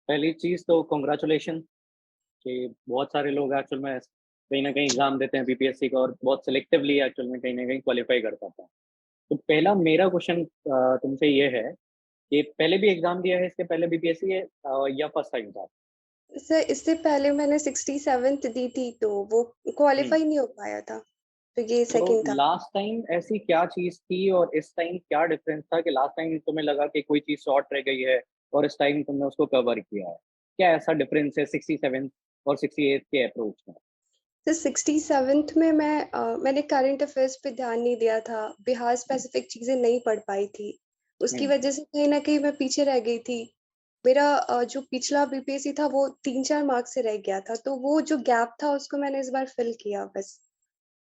पहली चीज़ तो कांग्रेचुलेशन कि बहुत सारे लोग एक्चुअल में कहीं न कहीं एग्ज़ाम देते हैं बीपीएससी का और बहुत सिलेक्टिवली एक्चुअल में कहीं न कहीं क्वालीफाई कर पाते हैं। तो पहला मेरा क्वेश्चन तुमसे ये है कि पहले भी एग्ज़ाम दिया है इसके पहले बीपीएससी या फर्स्ट टाइम था? सर इससे पहले मैंने 67th दी थी तो वो हुँ। क्वालीफाई नहीं हो पाया था, तो ये तो सेकंड था। लास्ट टाइम ऐसी क्या चीज़ थी और इस टाइम क्या डिफरेंस था कि लास्ट टाइम तुम्हें लगा कि कोई चीज़ शॉर्ट रह गई है और इस टाइम तुमने उसको कवर किया है? क्या ऐसा डिफरेंस है 67 और 68 के अप्रोच में? तो 67th में मैंने करंट अफ़ेयर्स पे ध्यान नहीं दिया था, बिहार हुँ, स्पेसिफ़िक चीज़ें नहीं पढ़ पाई थी। उसकी हुँ, वजह से कहीं न कहीं मैं पीछे रह गई थी। मेरा जो पिछला बीपीएससी था वो 3-4 मार्क्स से रह गया था, तो वो जो गैप था उसको मैंने इस बार फ़िल किया बस।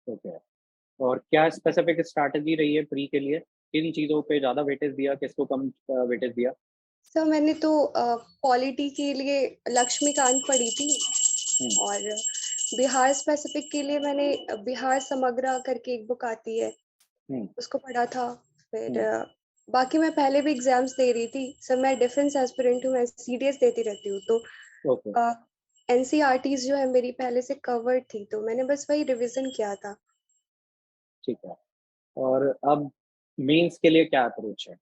ओके। और क्या स्पेसिफिक स्ट्रैटेजी रही है प्री के लिए? किन चीज़ों पे ज़्यादा वेटेज दिया, किसको कम वेटेज दिया? सर मैंने तो पॉलिटी के लिए लक्ष्मीकांत पढ़ी थी हुँ, और बिहार स्पेसिफ़िक के लिए मैंने बिहार समग्र करके एक बुक आती है, हुँ, उसको पढ़ा था। फिर हुँ, बाकी मैं पहले भी एग्ज़ाम्स दे रही थी। सर मैं डिफेंस एस्पिरेंट हूँ, मैं सीडीएस देती रहती हूँ, तो ओके, अ, एनसीईआरटीज़ जो है मेरी पहले से कवर्ड थी, तो मैंने बस वही रिविज़न किया था। ठीक है। और अब मेंस के लिए क्या अप्रोच है?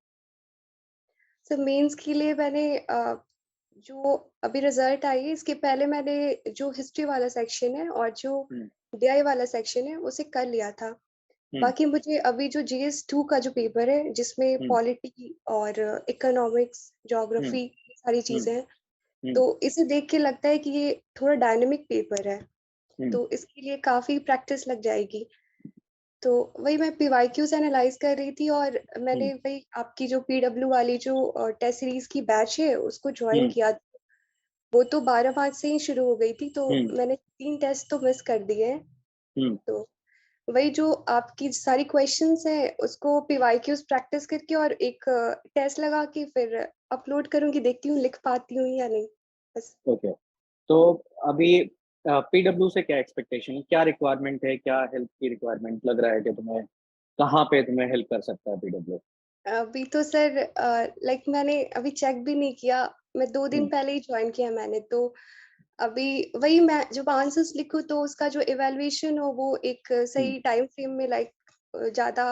सर मेंस के लिए मैंने जो अभी रिज़ल्ट आई है, इसके पहले मैंने जो हिस्ट्री वाला सेक्शन है और जो हुँ, डीआई वाला सेक्शन है, उसे कर लिया था। हुँ, बाकी मुझे अभी जो जीएस 2 का जो पेपर है, जिसमें हुँ, पॉलिटी और इकोनॉमिक्स, हुँ, ज्योग्राफी सारी हुँ, चीज़ें हैं, हुँ, तो इसे देख के लगता है कि ये थोड़ा डायनामिक पेपर है, हुँ, तो इसके लिए काफ़ी प्रैक्टिस लग जाएगी। तो वही मैं पीवाईक्यूज़ एनालाइज़ कर रही थी और हुँ, मैंने वही आपकी जो पीडब्ल्यू वाली जो टेस्ट सीरीज़ की बैच है, उसको जॉइन हुँ, किया। वो तो 12 मार्च से ही शुरू हो गई थी, तो हुँ, मैंने 3 टेस्ट तो मिस कर दिए हैं। हुँ, तो वही जो आपकी सारी क्वेश्चन्स हैं, उसको पीवाईक्यूज़ प्रैक्टिस करके और एक टेस्ट लगा के फिर अपलोड करूँगी, देखती हूँ लिख पाती हूँ या नहीं, बस। ओके। तो अभी पीडब्ल्यू से क्या एक्सपेक्टेशन है? क्या रिक्वायरमेंट है? क्या हेल्प की रिक्वायरमेंट लग रहा है कि तुम्हें कहाँ पे तुम्हें हेल्प कर सकता है पीडब्ल्यू? अभी तो सर लाइक मैंने अभी चेक भी नहीं किया, मैं 2 दिन हुँ, पहले ही जॉइन किया मैंने, तो अभी वही मैं जब आंसर्स लिखूँ तो उसका जो इवैल्यूएशन हो वो एक हुँ, सही टाइम फ्रेम में लाइक ज़्यादा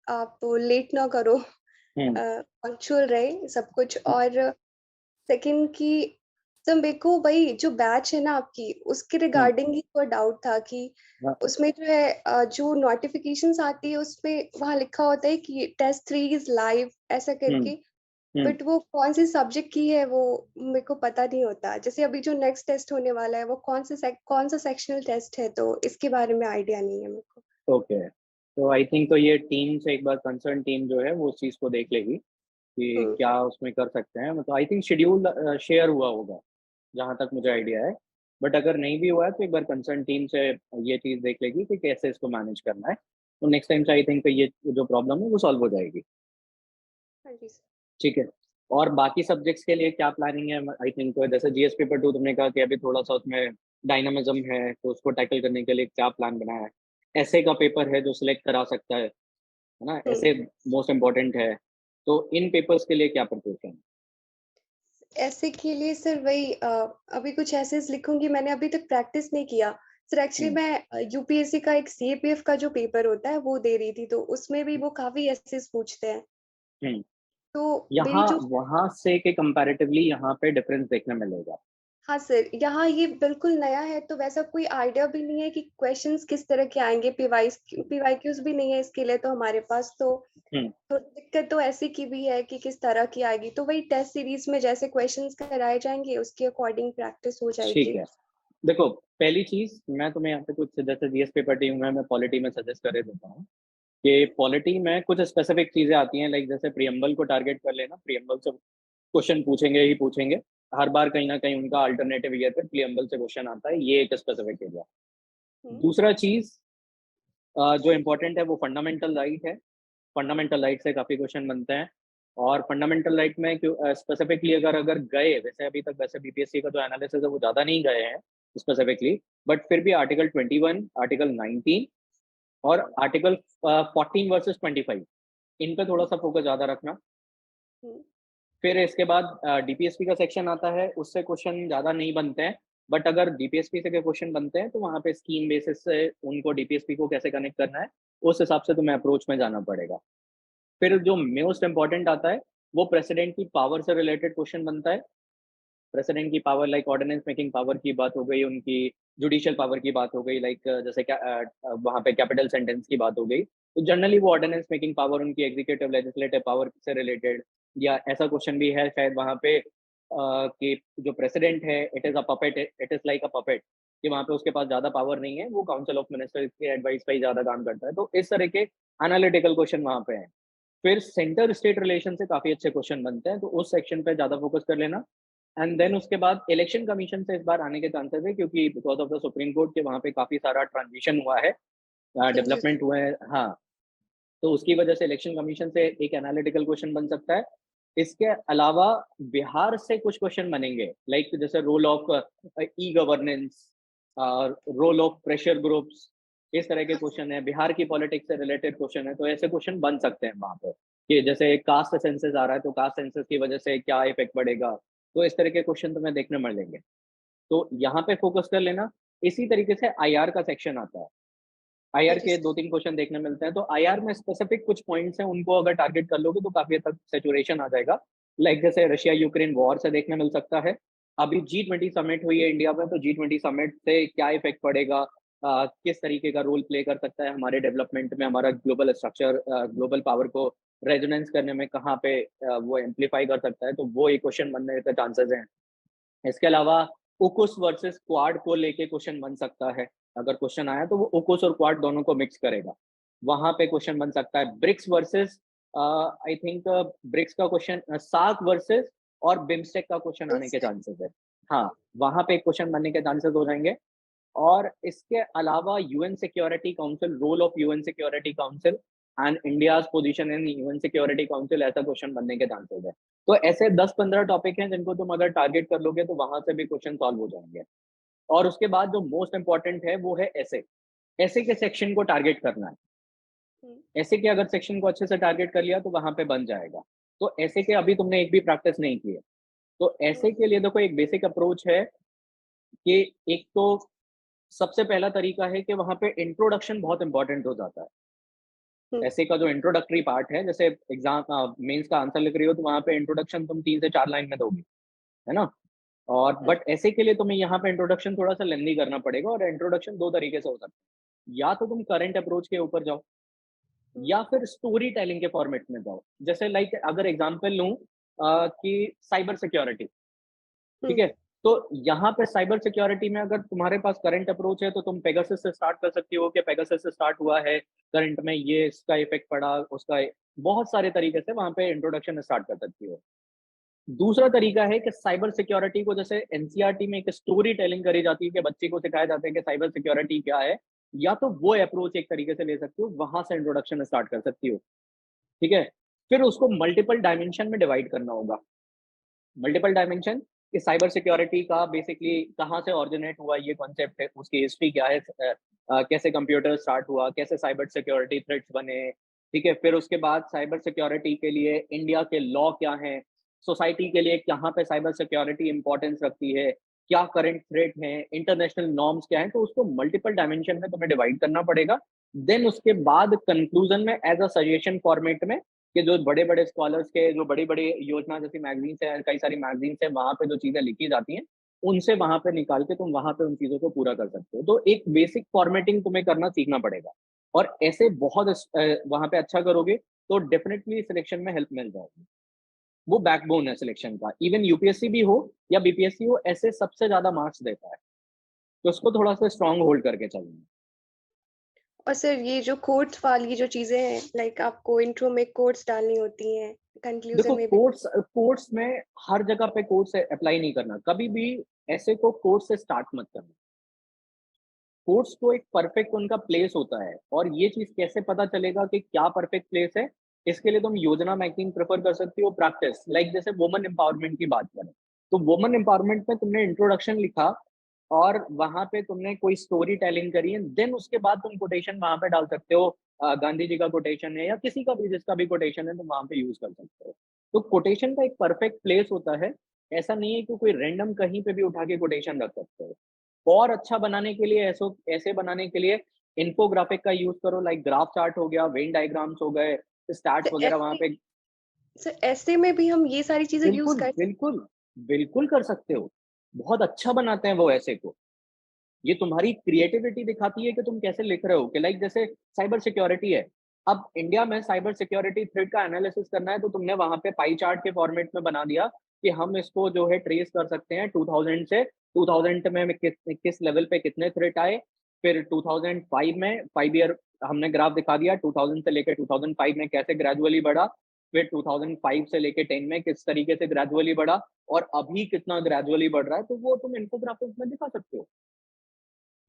आप लेट ना करो। हुँ, पंक्चुअल रहे सब कुछ और सेकंड कि सर मेरे को वही जो बैच है ना आपकी, उसके हुँ, रिगार्डिंग ही थोड़ा डाउट था कि हाँ, उसमें जो है जो नोटिफ़िकेशंस आती है उसमें वहाँ लिखा होता है कि टेस्ट 3 इज़ लाइव ऐसा हुँ, करके, हुँ, बट वो कौन-से सब्जेक्ट की है वो मेरे को पता नहीं होता। जैसे अभी जो नेक्स्ट टेस्ट होने वाला है वो कौन-सा सेक्शनल टेस्ट है, तो इसके बारे में आइडिया नहीं है मेरे को। ओके। तो आई थिंक तो ये टीम से एक बार कंसर्न टीम जो है वो उस चीज़ को देख लेगी कि हुँ, क्या उसमें कर सकते हैं। मतलब आई थिंक शेड्यूल शेयर हुआ होगा, जहाँ तक मुझे आइडिया है। बट अगर नहीं भी हुआ है तो एक बार कंसर्न टीम से ये चीज़ देख लेगी कि कैसे इसको मैनेज करना है। तो नेक्स्ट टाइम से आई थिंक ये जो प्रॉब्लम है वो सॉल्व हो जाएगी। हाँ जी सर। ठीक है। और बाकी सब्जेक्ट्स के लिए क्या प्लानिंग है? आई थिंक जैसे जीएस पेपर 2 तुमने कहा कि अभी थोड़ा-सा उसमें डायनामिज़्म है, तो उसको टैकल करने के लिए क्या प्लान बनाया है? एसए का पेपर है जो सिलेक्ट करा सकता है ना? हुँ। एसए मोस्ट इम्पोर्टेंट है। तो इन पेपर्स के लिए क्या प्रिपरेशन है? ऐसे के लिए सर वही अभी कुछ एसेस लिखूँगी, मैंने अभी तक प्रैक्टिस नहीं किया। सर एक्चुअली हुँ, मैं यूपीएससी का एक सीएपीएफ का जो पेपर होता है वो दे रही थी, तो उसमें भी वो काफ़ी एसेस पूछते हैं। हुँ। तो मेरी यहाँ जो वहाँ से के कंपैरेटिवली यहाँ पे डिफरेंस देखने मिलेगा। हाँ सर, यहाँ ये बिल्कुल नया है तो वैसा कोई आइडिया भी नहीं है कि क्वेश्चंस किस तरह के आएँगे, पीवाईक्यूज़ भी नहीं है इसके लिए तो हमारे पास, तो हुँ, थोड़ी दिक्कत तो ऐसी की भी है कि किस तरह की आएगी। तो वही टेस्ट सीरीज़ में जैसे क्वेश्चंस कराए जाएँगे उसके अकॉर्डिंग प्रैक्टिस हो ठीक जाएगी। है। देखो, पहली चीज़ मैं तुम्हें यहाँ पे कुछ जैसे जीएस पेपर टीम में मैं पॉलिटी में सजेस्ट कर ही देता हूँ, कि पॉलिटी में कुछ स्पेसिफिक चीज़ें आती हैं लाइक जैसे प्रिएम्बल को टारगेट कर लेना, प्रिएम्बल से क्वेश्चन पूछेंगे ही पूछेंगे। हर बार कहीं न कहीं उनका अल्टरनेटिव ईयर पे प्रिएम्बल से क्वेश्चन आता है, ये एक स्पेसिफिक एरिया। हुँ, दूसरा चीज़ जो इम्पोर्टेंट है वो फंडामेंटल राइट है। फंडामेंटल राइट से काफ़ी क्वेश्चन बनते हैं और फंडामेंटल राइट में क्यों स्पेसिफिकली अगर अगर गए वैसे अभी तक वैसे बीपीएससी का जो एनालिसिस है वो ज़्यादा नहीं गए हैं स्पेसिफिकली, बट फिर भी आर्टिकल 21, आर्टिकल 19 और आर्टिकल 14 वर्सेस 25 इन पे थोड़ा-सा फोकस ज़्यादा रखना। हुँ, फिर इसके बाद डीपीएसपी का सेक्शन आता है, उससे क्वेश्चन ज़्यादा नहीं बनते हैं, बट अगर डीपीएसपी से के क्वेश्चन बनते हैं, तो वहाँ पे स्कीम बेसिस से उनको डीपीएसपी को कैसे कनेक्ट करना है, उस हिसाब से तुम्हें अप्रोच में जाना पड़ेगा। फिर जो मोस्ट इम्पोर्टेंट आता है, वो प्रेसिडेंट की पावर से रिलेटेड क्वेश्चन बनता है। प्रेसिडेंट की power like ordinance making power की बात हो गई, उनकी जुडिशियल पावर की बात हो गई, लाइक जैसे क्या वहाँ पे कैपिटल सेंटेंस की बात हो गई। तो जनरली वो ऑर्डिनेंस मेकिंग पावर उनकी एग्जीक्यूटिव लेजिस्लेटिव पावर से रिलेटेड, या ऐसा क्वेश्चन भी है शायद वहाँ पे कि जो प्रेसिडेंट है it is a puppet, it is like a puppet, कि वहाँ पे उसके पास ज्यादा पावर नहीं है, वो काउंसिल ऑफ मिनिस्टर्स के एडवाइस पे ही ज्यादा काम करता है। तो इस तरह के एनालिटिकल क्वेश्चन वहाँ पे हैं। फिर सेंटर स्टेट रिलेशन से काफी अच्छे क्वेश्चन बनते हैं, तो उस सेक्शन पे ज्यादा फोकस कर लेना। एंड देन उसके बाद इलेक्शन कमीशन से इस बार आने के चांसेस है, क्योंकि because of the supreme court के वहाँ पे काफी सारा ट्रांजिशन हुआ है, चेंजेस। डेवलपमेंट हुए हैं। हाँ, तो उसकी वजह से इलेक्शन कमीशन से एक एनालिटिकल क्वेश्चन बन सकता है। इसके अलावा बिहार से कुछ क्वेश्चन बनेंगे, लाइक जैसे role of e governance, role of pressure groups, इस तरह के क्वेश्चन है। बिहार की पॉलिटिक्स से रिलेटेड क्वेश्चन है, तो ऐसे क्वेश्चन बन सकते हैं वहां पे, कि जैसे कास्ट सेंसस आ रहा है, तो कास्ट सेंसस की वजह से क्या इफेक्ट पड़ेगा। तो इस तरह के क्वेश्चन तुम्हें देखने मिलेंगे, तो यहाँ पे फोकस कर लेना। इसी तरीके से आईआर का सेक्शन आता है, आईआर के यस। 2-3 क्वेश्चन देखने मिलते हैं। तो आईआर में स्पेसिफिक कुछ पॉइंट्स हैं, उनको अगर टारगेट कर लोगे तो काफी हद तक सैचुरेशन आ जाएगा। लाइक जैसे रशिया यूक्रेन वॉर से देखने मिल सकता है। अभी G20 समिट हुई है इंडिया में, तो G20 समिट से क्या इफेक्ट पड़ेगा, किस तरीके का रोल प्ले कर सकता है हमारे डेवलपमेंट में, हमारा ग्लोबल स्ट्रक्चर, ग्लोबल पावर को रेजोनेंस करने में कहाँ पे वो एम्पलीफाई कर सकता है, तो वो एक क्वेश्चन बनने के चांसेस हैं। इसके अलावा ओकुस वर्सेस क्वाड को लेके क्वेश्चन बन सकता है। अगर क्वेश्चन आया तो वो ओकुस और क्वाड दोनों को मिक्स करेगा, वहां पे क्वेश्चन बन सकता है। BRICS versus, I think BRICS का क्वेश्चन, सार्क वर्सेस और बिम्स्टेक का क्वेश्चन आने के चांसेस है। हाँ, वहां पे क्वेश्चन बनने के चांसेस हो जाएंगे। और इसके अलावा UN security council, role of UN security council and India's position in UN security council, ऐसा क्वेश्चन बनने के चांसेस है। तो ऐसे 10-15 टॉपिक हैं जिनको तुम अगर टारगेट कर लोगे तो वहां से भी क्वेश्चन सॉल्व हो जाएंगे। और उसके बाद जो मोस्ट इंपॉर्टेंट है वो है ऐसे, ऐसे के सेक्शन को टारगेट करना है। ऐसे के अगर सेक्शन को अच्छे से टारगेट कर लिया तो वहां पे बन जाएगा। तो ऐसे के अभी तुमने एक भी प्रैक्टिस नहीं की है, तो ऐसे के लिए देखो एक बेसिक अप्रोच है कि एक तो सबसे पहला तरीका है कि वहां पे इंट्रोडक्शन बहुत इंपॉर्टेंट हो जाता है। ऐसे का जो इंट्रोडक्टरी पार्ट है, जैसे एग्जाम मेंस का आंसर लिख रही हो तो वहां पे इंट्रोडक्शन तुम 3 से 4 लाइन में दोगी, है ना। और बट ऐसे के लिए तुम्हें यहाँ पे इंट्रोडक्शन थोड़ा सा लेंदी करना पड़ेगा, और इंट्रोडक्शन दो तरीके से हो सकता है। या तो तुम करंट अप्रोच के ऊपर जाओ, या फिर स्टोरी टेलिंग के फॉर्मेट में जाओ। जैसे लाइक अगर एग्जांपल लूं कि साइबर सिक्योरिटी, ठीक है, तो यहाँ पे साइबर सिक्योरिटी में अगर तुम्हारे पास करंट अप्रोच है तो तुम पेगासस से स्टार्ट कर सकती हो, कि पेगासस से स्टार्ट हुआ है करंट में, ये इसका इफेक्ट पड़ा, उसका बहुत सारे तरीके से वहां पे इंट्रोडक्शन स्टार्ट कर सकती हो। दूसरा तरीका है कि साइबर सिक्योरिटी को जैसे एनसीईआरटी में एक स्टोरी टेलिंग करी जाती है, कि बच्चे को सिखाया जाता है कि साइबर सिक्योरिटी क्या है, या तो वो अप्रोच एक तरीके से ले सकती हो, वहां से इंट्रोडक्शन स्टार्ट कर सकती हो। ठीक है, फिर उसको मल्टीपल डायमेंशन में डिवाइड करना होगा। मल्टीपल डायमेंशन, कि साइबर सिक्योरिटी का बेसिकली कहाँ से ऑरिजिनेट हुआ ये कॉन्सेप्ट है, उसकी हिस्ट्री क्या है, कैसे कंप्यूटर स्टार्ट हुआ, कैसे साइबर सिक्योरिटी थ्रेट्स बने। ठीक है, फिर उसके बाद साइबर सिक्योरिटी के लिए इंडिया के लॉ क्या हैं, सोसाइटी के लिए कहाँ पे साइबर सिक्योरिटी इंपॉर्टेंस रखती है, क्या करंट थ्रेट है, इंटरनेशनल नॉर्म्स क्या है, तो उसको मल्टीपल डायमेंशन में तुम्हें डिवाइड करना पड़ेगा। देन उसके बाद कंक्लूजन में एज अ सजेशन फॉर्मेट में, कि जो बड़े-बड़े स्कॉलर्स के जो बड़ी-बड़ी योजना जैसी मैगज़ीन्स है, कई सारी मैगज़ीन्स है, वहाँ पे जो चीज़ें लिखी जाती हैं, उनसे वहाँ पे निकाल के तुम वहाँ पे उन चीज़ों को पूरा कर सकते हो। तो एक बेसिक फॉर्मेटिंग तुम्हें करना सीखना पड़ेगा, और ऐसे बहुत वहाँ पे अच्छा करोगे तो डेफिनिटली सिलेक्शन में हेल्प मिल जाएगी। वो बैकबोन है सिलेक्शन का। इवन यूपीएससी भी हो या बीपीएससी हो, ऐसे सबसे ज़्यादा मार्क्स देता है। तो उसको थोड़ा-सा स्ट्रॉन्ग होल्ड करके चलना है। और सर ये जो कोट्स वाली जो चीज़ें हैं, लाइक आपको इंट्रो में कोट्स डालनी होती हैं, कंक्लूजन देखो में भी। कोर्स में हर जगह पे कोर्स अप्लाई नहीं करना, कभी भी ऐसे को कोर्स से स्टार्ट मत करना। कोर्स को एक परफेक्ट उनका प्लेस होता है, और ये चीज कैसे पता चलेगा कि क्या परफेक्ट प्लेस है, इसके लिए तुम योजना मैगजीन प्रेफर कर सकती हो। प्रैक्टिस लाइक जैसे वुमन एम्पावरमेंट की बात करें, तो वुमन एम्पावरमेंट में तुमने इंट्रोडक्शन लिखा और वहां पे तुमने कोई स्टोरी टेलिंग करी है, देन उसके बाद तुम कोटेशन वहां पे डाल सकते हो। गांधी जी का कोटेशन है या किसी का भी जिसका भी कोटेशन है, तुम वहां पे यूज कर सकते हो। तो कोटेशन का एक परफेक्ट प्लेस होता है। ऐसा नहीं है कि कोई रैंडम कहीं पे भी उठा के कोटेशन रख सकते हो। और अच्छा बनाने के लिए ऐसे बनाने के लिए इन्फोग्राफिक का यूज़ करो, लाइक ग्राफ चार्ट हो गया, वेन डायग्राम्स हो गए, तो स्टैट्स वगैरह वहाँ ऐसे पे। ऐसे में भी हम ये सारी चीज़ें यूज़ बिल्कुल, कर सकते बिल्कुल, बिल्कुल कर सकते हो। बहुत अच्छा बनाते हैं वो ऐसे को। ये तुम्हारी क्रिएटिविटी दिखाती है कि तुम कैसे लिख रहे हो, कि लाइक जैसे साइबर सिक्योरिटी है। अब इंडिया में साइबर सिक्योरिटी थ्रेट का एनालिसिस करना है, तो तुमने वहाँ पे पाई चार्ट के फॉर्मेट में बना दिया कि हम इसको जो है ट्रेस कर सकते हैं 2000 से 2000 में किस लेवल पे कितने थ्रेट आए। फिर 2005 में 5 ईयर हमने ग्राफ दिखा दिया, 2000 से लेकर 2005 में कैसे ग्रेजुअली बढ़ा। फिर 2005 से लेके 10 में किस तरीके से ग्रेजुअली बढ़ा, और अभी कितना ग्रेजुअली बढ़ रहा है, तो वो तुम इन्फोग्राफिक्स में दिखा सकते हो।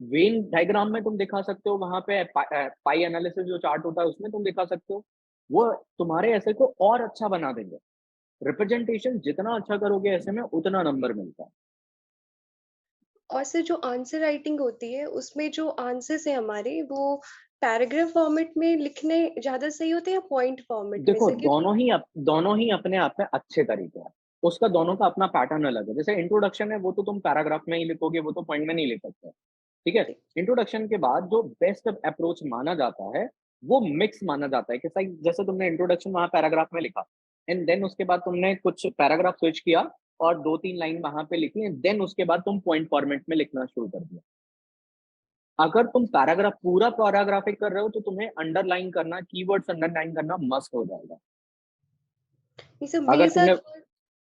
वेन डायग्राम में तुम दिखा सकते हो, वहाँ पे पाई एनालिसिस जो चार्ट होता है उसमें तुम दिखा सकते हो। वो तुम्हारे ऐसे को और अच्छा बना देंगे। रिप्रेजेंटेशन जितना अच्छा करोगे ऐसे में, उतना नंबर मिलता है। और सर जो आंसर राइटिंग होती है, उसमें जो आंसर्स हैं हमारे, वो पैराग्राफ फॉर्मेट में लिखने ज़्यादा सही होते हैं या पॉइंट फॉर्मेट में देखो, से? क्योंकि दोनों ही अपने आप में अच्छे तरीके हैं। उसका दोनों का अपना पैटर्न अलग है। जैसे इंट्रोडक्शन है, वो तो तुम पैराग्राफ में ही लिखोगे, वो तो पॉइंट में नहीं लिख सकते। ठीक है? ठीक, इंट्रोडक्शन के बाद जो बेस्ट अप्रोच माना जाता है, वो मिक्स माना जाता है कि सही, जैसे तुमने इंट्रोडक्शन वहाँ पैराग्राफ में लिखा, एंड देन उसके बाद तुमने कुछ पैराग्राफ स्विच किया और 2-3 लाइन वहाँ पे लिखी, एंड देन उसके बाद तुम पॉइंट फॉर्मेट में लिखना शुरू कर दिया। अगर तुम पूरा पैराग्राफिक कर रहे हो, तो तुम्हें अंडरलाइन करना, कीवर्ड्स अंडरलाइन करना मस्ट हो जाएगा। ये सब अगर तुमने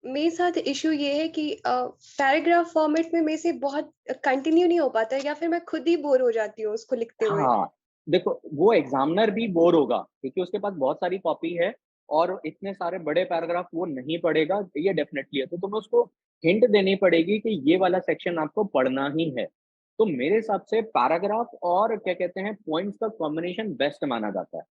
मेरे साथ इश्यू ये है कि पैराग्राफ फॉर्मेट में मेरे से बहुत कंटिन्यू नहीं हो पाता है, या फिर मैं खुद ही बोर हो जाती हूँ उसको लिखते हुए। हाँ, देखो वो एग्ज़ामिनर भी बोर होगा, क्योंकि उसके पास बहुत सारी कॉपी है और इतने सारे बड़े पैराग्राफ वो नहीं पढ़ेगा, ये डेफ़िनेटली है। तो तुम्हें उसको हिंट देनी पड़ेगी कि ये वाला सेक्शन आपको पढ़ना ही है। तो मेरे हिसाब से पैराग्राफ और क्या कहते हैं, पॉइंट्स का कॉम्बिनेशन बेस्ट माना जाता है।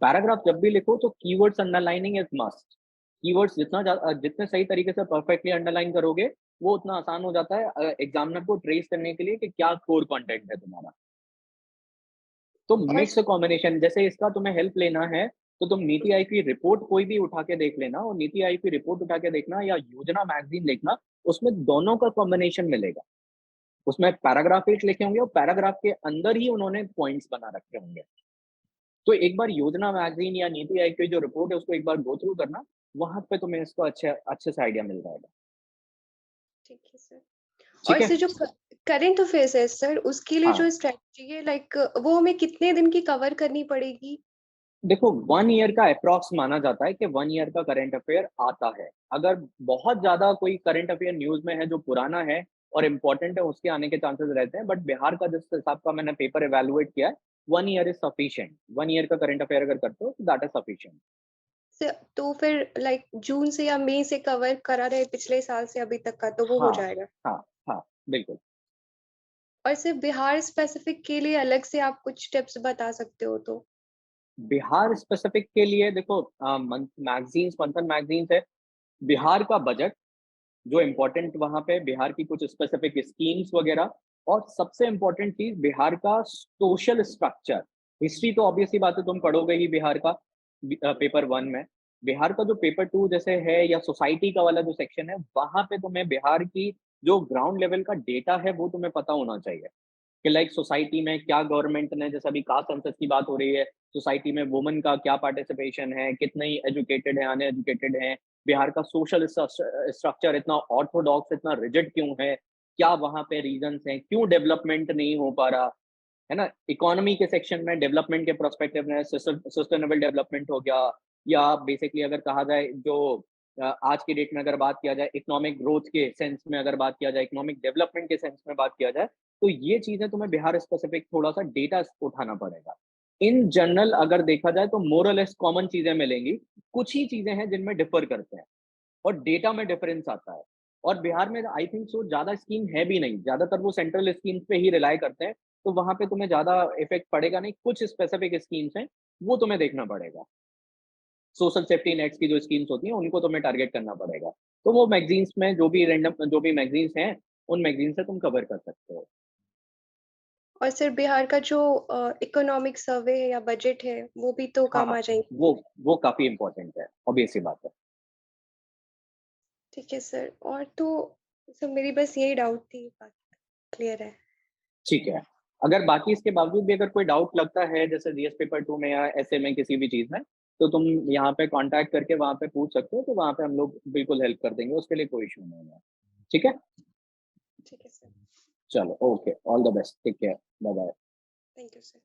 पैराग्राफ जब भी लिखो तो keywords underlining is must. Keywords जितने सही तरीके से परफेक्टली अंडरलाइन करोगे, वो उतना आसान हो जाता है एग्ज़ामिनर को ट्रेस करने के लिए कि क्या कोर कंटेंट है तुम्हारा। तो और मिक्स कॉम्बिनेशन, जैसे इसका तुम्हें हेल्प लेना है, तो तुम नीति आयोग की रिपोर्ट कोई भी उठा के देख लेना, और नीति आयोग की रिपोर्ट उठा के देखना या योजना मैगज़ीन देखना, उसमें दोनों का कॉम्बिनेशन मिलेगा। उसमें पैराग्राफ एक लिखे होंगे और पैराग्राफ के अंदर ही उन्होंने पॉइंट्स बना रखे होंगे। तो एक बार योजना मैगज़ीन या नीति आयोग की जो रिपोर्ट है उसको एक बार गो थ्रू करना, वहाँ पे तुम्हें इसका अच्छे से आइडिया मिल जाएगा। ठीक है सर। और ठीक है? सर जो करंट अफेयर्स है सर, उसके लिए हाँ। जो स्ट्रेटजी है, लाइक वो हमें कितने दिन की कवर करनी पड़ेगी? देखो, 1 ईयर का एप्रॉक्स माना जाता है कि 1 ईयर का करंट अफेयर आता है। अगर बहुत ज़्यादा कोई करंट अफेयर न्यूज़ में है जो पुराना है और इम्पोर्टेंट है, उसके आने के चांसेस रहते हैं। बट बिहार का जिस हिसाब का मैंने पेपर इवैल्यूएट किया है, 1 ईयर इज़ सफिशिएंट। 1 ईयर का करंट अफेयर अगर करते हो, तो दैट इज़ सफिशिएंट। तो फिर लाइक जून से या मई से कवर करा रहे पिछले साल से अभी तक का, तो वो हो हाँ, जाएगा। हाँ, हाँ, बिल्कुल। और सिर्फ बिहार स्पेसिफिक के लिए अलग से आप कुछ टिप्स बता सकते हो तो? बिहार स्पेसिफिक के लिए देखो, मंथन मैगज़ीन्स है। बिहार का बजट जो इम्पोर्टेंट वहाँ पे बिहार की कुछ स्पेसिफिक स्कीम्स वगैरह, और सबसे इम्पोर्टेंट चीज़ बिहार का सोशल स्ट्रक्चर। हिस्ट्री तो ऑब्वियस सी बात है, तुम पढ़ोगे ही बिहार का पेपर 1 में। बिहार का जो पेपर 2 जैसे है, या सोसाइटी का वाला जो सेक्शन है, वहाँ पे तुम्हें बिहार की जो ग्राउंड लेवल का डेटा है वो तुम्हें पता होना चाहिए। कि लाइक सोसाइटी में क्या गवर्नमेंट ने, जैसे अभी कास्ट सेंसस की बात हो रही है, सोसाइटी में वुमन का क्या पार्टिसिपेशन है, कितने एजुकेटेड है, अनएजुकेटेड है, बिहार का सोशल स्ट्रक्चर इतना ऑर्थोडॉक्स, इतना रिजिड क्यों है, क्या वहाँ पे रीजंस हैं, क्यों डेवलपमेंट नहीं हो पा रहा है ना। इकोनॉमी के सेक्शन में डेवलपमेंट के प्रोस्पेक्टिव में सस्टेनेबल डेवलपमेंट हो गया, या बेसिकली अगर कहा जाए जो आज की डेट में अगर बात किया जाए इकोनॉमिक ग्रोथ के सेंस में, अगर बात किया जाए इकोनॉमिक डेवलपमेंट के सेंस में बात किया जाए, तो ये चीजें तुम्हें बिहार स्पेसिफिक थोड़ा सा डेटा उठाना पड़ेगा। इन जनरल अगर देखा जाए तो मोरलेस कॉमन चीजें मिलेंगी। कुछ ही चीजें हैं जिनमें डिफर करते हैं और डेटा में डिफरेंस आता है। और बिहार में आई थिंक सो ज्यादा स्कीम है भी नहीं, ज्यादातर वो सेंट्रल स्कीम्स पे ही रिलाई करते हैं। तो वहां पे तुम्हें ज्यादा इफेक्ट पड़ेगा नहीं। कुछ स्पेसिफिक स्कीम्स हैं, वो तुम्हें देखना पड़ेगा। सोशल सेफ्टी नेट्स की जो स्कीम्स होती हैं उनको तुम्हें टारगेट करना पड़ेगा। तो वो मैगजीन्स में जो भी मैगजीन्स हैं, उन मैगजीन से तुम कवर कर सकते हो। और सिर्फ बिहार का जो इकोनॉमिक सर्वे या बजट है, वो भी तो हाँ, काम आ जाएंगे। वो काफी इंपॉर्टेंट है, ऑब्वियस सी बात है। ठीक है सर। और तो सर मेरी बस यही डाउट थी, बाकी क्लियर है। ठीक है। अगर बाकी इसके बावजूद भी अगर कोई डाउट लगता है जैसे जीएस पेपर 2 में या ऐसे में किसी भी चीज़ में, तो तुम यहाँ पे कॉन्टैक्ट करके वहाँ पे पूछ सकते हो, तो वहाँ पे हम लोग बिल्कुल हेल्प कर देंगे, उसके लिए कोई इश्यू नहीं है। ठीक है? ठीक है सर। चलो okay, all the best, take care, bye bye. Thank you sir.